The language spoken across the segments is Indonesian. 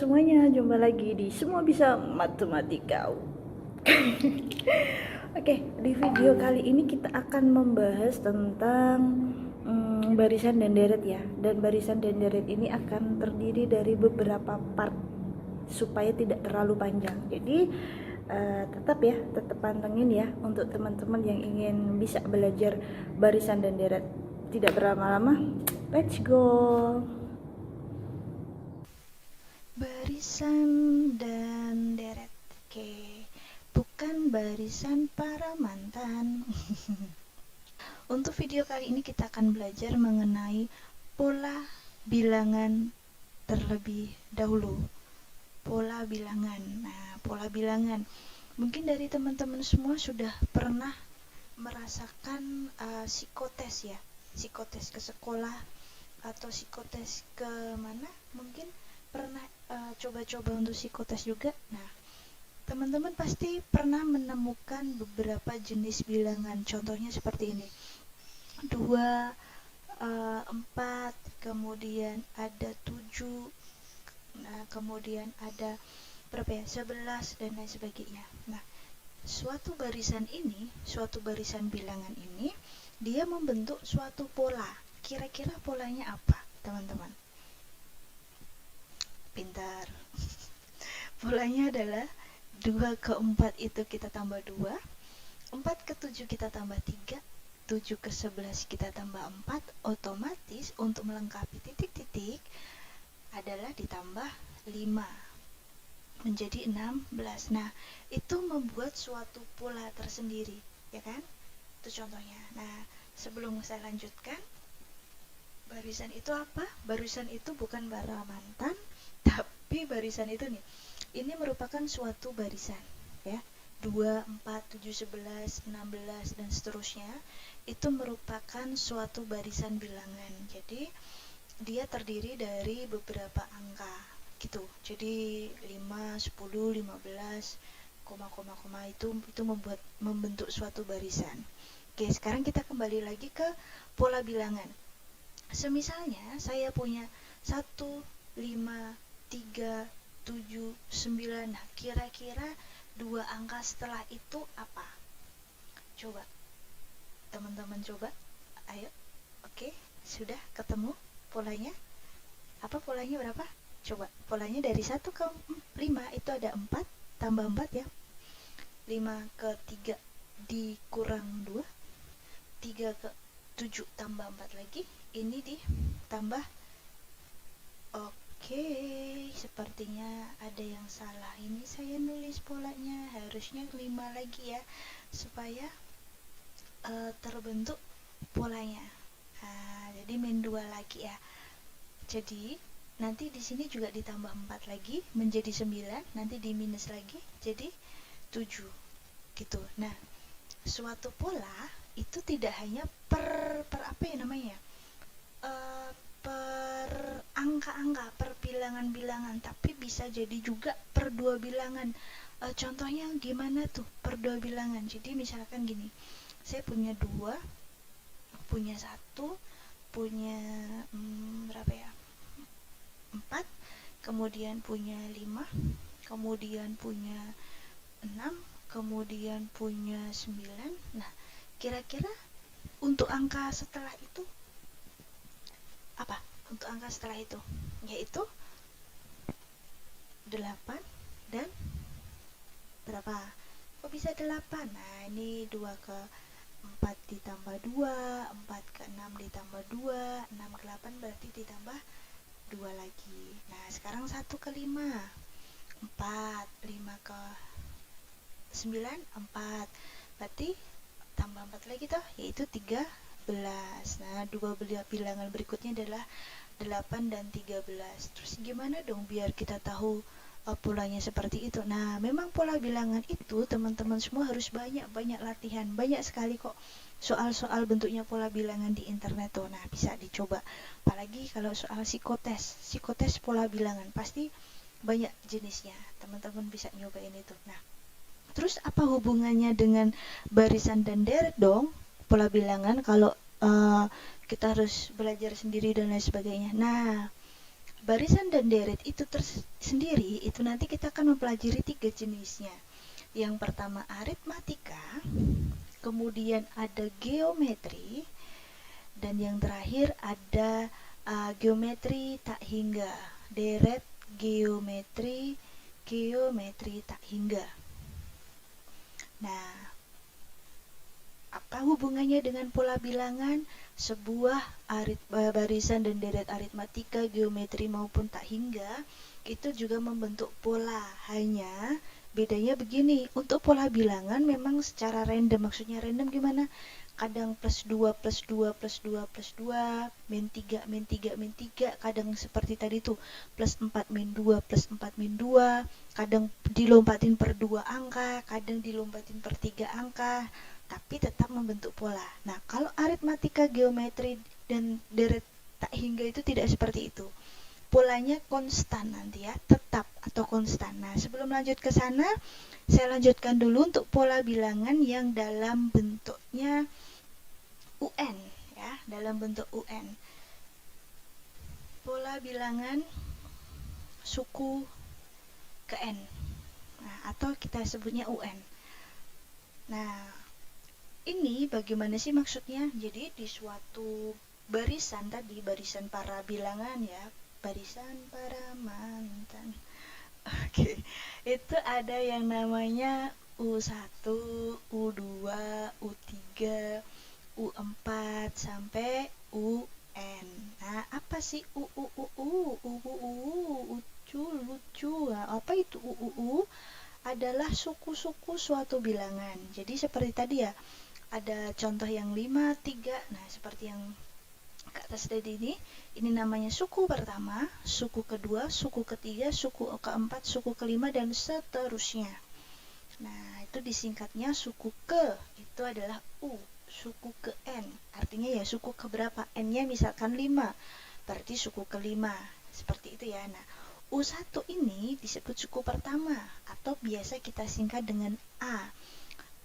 semuanya, jumpa lagi di Semua Bisa Matematika. Oke, di video kali ini kita akan membahas tentang barisan dan deret ya. Dan barisan dan deret ini akan terdiri dari beberapa part supaya tidak terlalu panjang. Jadi tetap pantengin ya untuk teman-teman yang ingin bisa belajar barisan dan deret. Tidak berlama-lama, let's go. Barisan dan deret. Oke, bukan barisan para mantan. Untuk video kali ini kita akan belajar mengenai pola bilangan terlebih dahulu. Pola bilangan. Nah, pola bilangan. Mungkin dari teman-teman semua sudah pernah merasakan psikotes ya. Psikotes ke sekolah atau psikotes ke mana? Mungkin pernah coba-coba untuk psikotes juga. Nah, teman-teman pasti pernah menemukan beberapa jenis bilangan. Contohnya seperti ini. 2, 4, kemudian ada 7, nah, kemudian ada berapa ya? 11 dan lain sebagainya. Nah, suatu barisan bilangan ini dia membentuk suatu pola. Kira-kira polanya apa, teman-teman? Pintar. Polanya adalah 2 ke 4 itu kita tambah 2, 4 ke 7 kita tambah 3, 7 ke 11 kita tambah 4, otomatis untuk melengkapi titik-titik adalah ditambah 5 menjadi 16. Nah, itu membuat suatu pola tersendiri, ya kan? Itu contohnya. Nah, sebelum saya lanjutkan, barisan itu apa? Barisan itu bukan para mantan, tapi barisan itu nih, ini merupakan suatu barisan ya. 2, 4, 7, 11, 16 dan seterusnya itu merupakan suatu barisan bilangan. Jadi dia terdiri dari beberapa angka gitu. Jadi 5, 10, 15, koma itu membentuk suatu barisan. Oke, sekarang kita kembali lagi ke pola bilangan. Semisalnya saya punya 1, 5, 3, 7, 9. Nah, kira-kira 2 angka setelah itu apa? Coba, teman-teman coba. Ayo, oke, sudah ketemu polanya? Apa polanya berapa? Coba, polanya dari 1 ke 5 itu ada 4, tambah 4 ya. 5 ke 3 dikurang 2, 3 ke 7 tambah 4 lagi, ini ditambah. Oke, sepertinya ada yang salah. Ini saya nulis polanya harusnya 5 lagi ya, supaya terbentuk polanya. Nah, jadi min 2 lagi ya. Jadi nanti di sini juga ditambah 4 lagi menjadi 9, nanti di minus lagi jadi 7 gitu. Nah, suatu pola itu tidak hanya per apa ya namanya? Per angka-angka, per bilangan-bilangan, tapi bisa jadi juga per 2 bilangan. Contohnya gimana tuh per 2 bilangan? Jadi misalkan gini, saya punya 2, punya 1, punya berapa ya? 4, kemudian punya 5, kemudian punya 6, kemudian punya 9. Nah, kira-kira untuk angka setelah itu apa? Untuk angka setelah itu yaitu 8 dan berapa? Kok bisa 8? Nah, ini 2 ke 4 ditambah 2, 4 ke 6 ditambah 2, 6 ke 8 berarti ditambah 2 lagi. Nah, sekarang 1 ke 5, 4, 5 ke 9, 4. Berarti tambah 4 lagi toh, yaitu 13. Nah, dua bilangan berikutnya adalah 8 dan 13. Terus gimana dong biar kita tahu polanya seperti itu? Nah, memang pola bilangan itu teman-teman semua harus banyak latihan. Banyak sekali kok soal-soal bentuknya pola bilangan di internet tuh. Nah, bisa dicoba. Apalagi kalau soal psikotes pola bilangan pasti banyak jenisnya. Teman-teman bisa nyobain itu. Nah, terus apa hubungannya dengan barisan dan deret dong? Pola bilangan kalau kita harus belajar sendiri dan lain sebagainya. Nah, barisan dan deret itu tersendiri, itu nanti kita akan mempelajari 3 jenisnya. Yang pertama aritmatika, kemudian ada geometri, dan yang terakhir ada geometri tak hingga, deret geometri, geometri tak hingga. Nah, apa hubungannya dengan pola bilangan? Sebuah barisan dan deret aritmatika, geometri maupun tak hingga itu juga membentuk pola. Hanya bedanya begini, untuk pola bilangan memang secara random. Maksudnya random gimana? Kadang plus 2 plus 2 plus 2 plus 2, min 3 min 3 min 3, kadang seperti tadi tuh plus 4 min 2 plus 4 min 2, kadang dilompatin per 2 angka, kadang dilompatin per 3 angka, tapi tetap membentuk pola. Nah, kalau aritmatika, geometri, dan deret tak hingga itu tidak seperti itu. Polanya konstan nanti ya, tetap atau konstan. Nah, sebelum lanjut ke sana, saya lanjutkan dulu untuk pola bilangan yang dalam bentuknya UN ya, dalam bentuk UN. Pola bilangan suku ke N. Nah, atau kita sebutnya UN. Nah, ini bagaimana sih maksudnya? Jadi di suatu barisan tadi, barisan para bilangan ya, barisan para mantan. Oke, itu ada yang namanya U1, U2, U3, U4 sampai UN. Nah, apa sih lucu. Nah, apa itu adalah suku-suku suatu bilangan. Jadi seperti tadi ya, ada contoh yang 5, 3. Nah, seperti yang ke atas tadi ini namanya suku pertama, suku kedua, suku ketiga, suku keempat, suku kelima, dan seterusnya. Nah, itu disingkatnya suku ke, itu adalah U. Suku ke N, artinya ya suku keberapa, N-nya misalkan 5, berarti suku kelima, seperti itu ya. Nah, U1 ini disebut suku pertama, atau biasa kita singkat dengan A.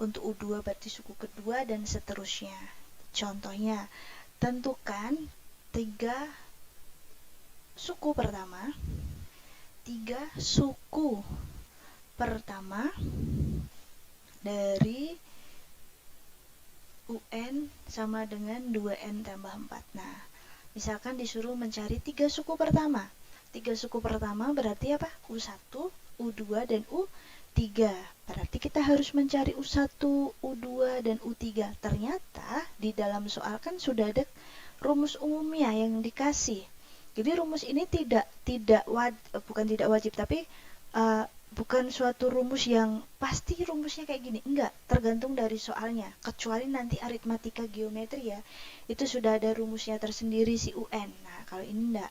Untuk U2 berarti suku kedua, dan seterusnya. Contohnya, tentukan 3 suku pertama, 3 suku pertama dari UN sama dengan 2N tambah 4. Nah, misalkan disuruh mencari 3 suku pertama. 3 suku pertama berarti apa? U1, U2, dan U3. Berarti kita harus mencari U1, U2, dan U3. Ternyata di dalam soal kan sudah ada rumus umumnya yang dikasih. Jadi rumus ini bukan tidak wajib, tapi bukan suatu rumus yang pasti rumusnya kayak gini. Enggak, tergantung dari soalnya. Kecuali nanti aritmatika geometri ya, itu sudah ada rumusnya tersendiri si UN. Nah, kalau ini enggak.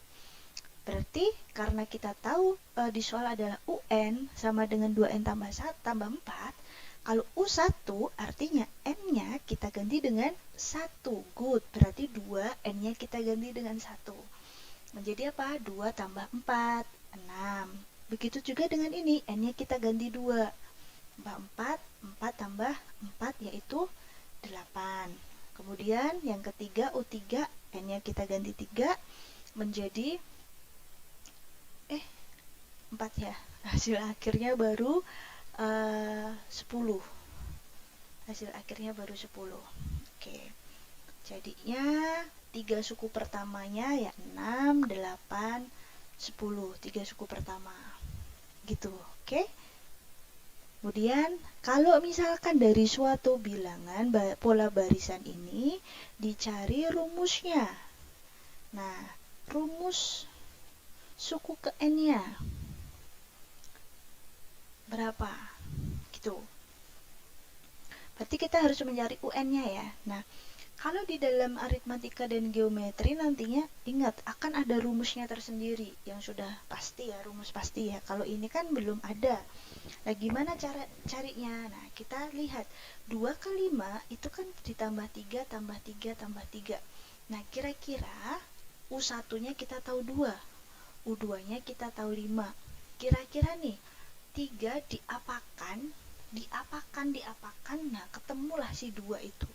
Berarti karena kita tahu di soal adalah UN sama dengan 2N tambah 1 tambah 4, kalau U1 artinya N-nya kita ganti dengan 1. Good, berarti 2, N-nya kita ganti dengan 1. Menjadi apa? 2 tambah 4, 6. Begitu juga dengan ini, N-nya kita ganti 2. Tambah 4, 4 tambah 4 yaitu 8. Kemudian yang ketiga U3, N-nya kita ganti 3 menjadi 4 ya. Hasil akhirnya baru 10. Hasil akhirnya baru 10. Oke. Jadinya 3 suku pertamanya ya 6, 8, 10. 3 suku pertama. Gitu, oke? Kemudian kalau misalkan dari suatu bilangan pola barisan ini dicari rumusnya. Nah, rumus suku ke N-nya berapa? Gitu. Berarti kita harus mencari UN-nya ya. Nah, kalau di dalam aritmatika dan geometri nantinya ingat akan ada rumusnya tersendiri yang sudah pasti ya, rumus pasti ya. Kalau ini kan belum ada. Nah, gimana cara carinya? Nah, kita lihat 2 ke 5 itu kan ditambah 3 tambah 3 tambah 3. Nah, kira-kira U1-nya kita tahu 2, U2-nya kita tahu 5. Kira-kira nih 3 diapakan, nah ketemulah si 2 itu.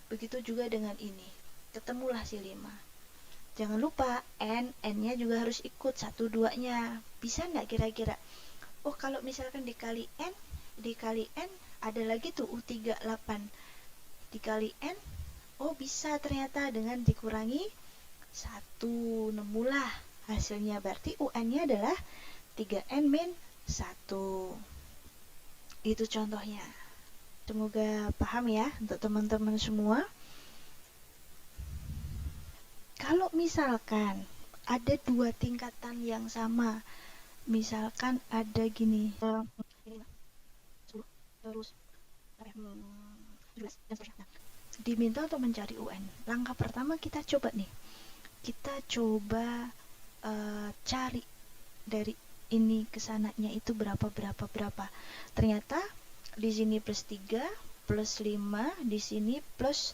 Begitu juga dengan ini, ketemulah si 5. Jangan lupa n-nya juga harus ikut 1, 2-nya. Bisa nggak kira-kira? Oh, kalau misalkan dikali n ada lagi tuh U38 dikali n. Oh, bisa ternyata dengan dikurangi 1, nemulah hasilnya. Berarti UN-nya adalah 3n min 1. Itu contohnya. Semoga paham ya untuk teman-teman semua. Kalau misalkan ada dua tingkatan yang sama, misalkan ada gini, terus diminta untuk mencari UN. Langkah pertama kita coba nih, kita coba cari dari ini ke sananya itu berapa. Ternyata di sini plus 3, plus 5, di sini plus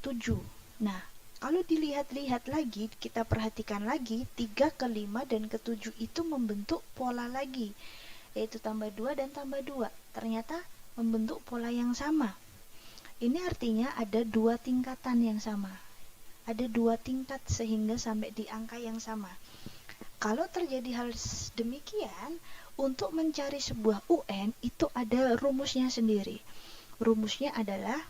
7. Nah, kalau dilihat-lihat lagi, kita perhatikan lagi, 3 ke 5 dan ke 7 itu membentuk pola lagi, yaitu tambah 2 dan tambah 2. Ternyata membentuk pola yang sama. Ini artinya ada dua tingkatan yang sama. Ada dua tingkat sehingga sampai di angka yang sama. Kalau terjadi hal demikian, untuk mencari sebuah UN itu ada rumusnya sendiri. Rumusnya adalah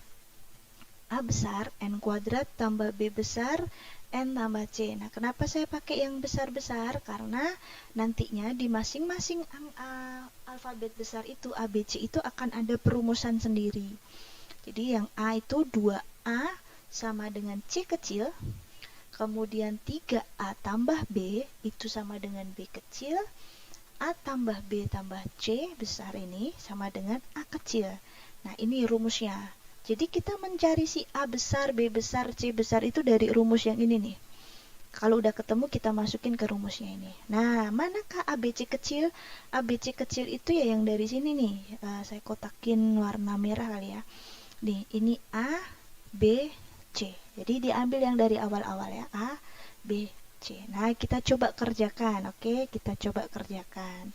A besar N kuadrat tambah B besar N tambah C. Nah, kenapa saya pakai yang besar-besar? Karena nantinya di masing-masing alfabet besar itu A, B, C itu akan ada perumusan sendiri. Jadi yang A itu 2A sama dengan C kecil, kemudian 3A tambah B itu sama dengan B kecil, A tambah B tambah C besar ini sama dengan A kecil. Nah, ini rumusnya. Jadi kita mencari si A besar, B besar, C besar itu dari rumus yang ini nih. Kalau udah ketemu kita masukin ke rumusnya ini. Nah, manakah ABC kecil? ABC kecil itu ya yang dari sini nih. Saya kotakin warna merah kali ya. Nih, ini A, B, C. Jadi diambil yang dari awal-awal ya. A, B, C. Nah, kita coba kerjakan. Oke, kita coba kerjakan.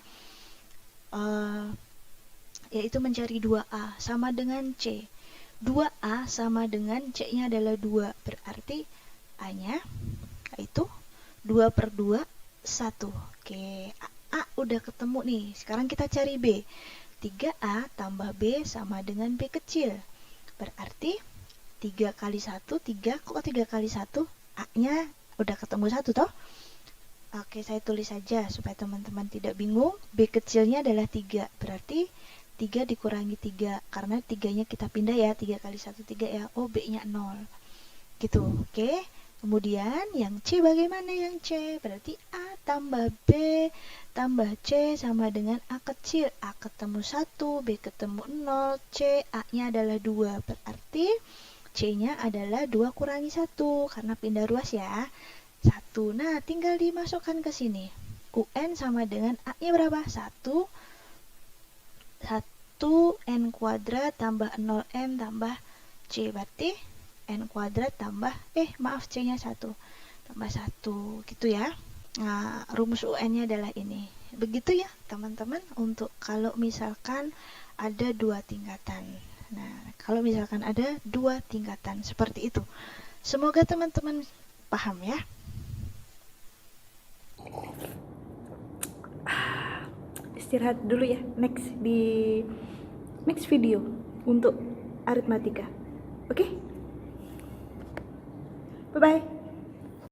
Yaitu mencari 2A sama dengan C. 2A sama dengan C-nya adalah 2. Berarti A-nya itu 2 per 2, 1. Oke, A udah ketemu nih. Sekarang kita cari B. 3A tambah B sama dengan B kecil. Berarti 3 kali 1, 3. Kok 3 kali 1? A-nya udah ketemu 1 toh? Oke, saya tulis saja supaya teman-teman tidak bingung. B kecilnya adalah 3. Berarti 3 dikurangi 3, karena 3-nya kita pindah ya, 3 kali 1, 3 ya, oh B-nya 0 gitu, oke. Kemudian yang C bagaimana yang C? Berarti A tambah B tambah C sama dengan A kecil, A ketemu 1, B ketemu 0, C, A-nya adalah 2, berarti C-nya adalah 2 kurangi 1, karena pindah ruas ya, 1, nah tinggal dimasukkan ke sini, UN sama dengan A-nya berapa? 1 N kuadrat tambah 0M tambah C, berarti N kuadrat tambah C-nya 1 tambah 1 gitu ya. Nah, rumus UN-nya adalah ini. Begitu ya teman-teman untuk kalau misalkan ada dua tingkatan. Nah, kalau misalkan ada dua tingkatan seperti itu. Semoga teman-teman paham ya. Istirahat dulu ya, next video untuk aritmatika. Oke? Bye-bye.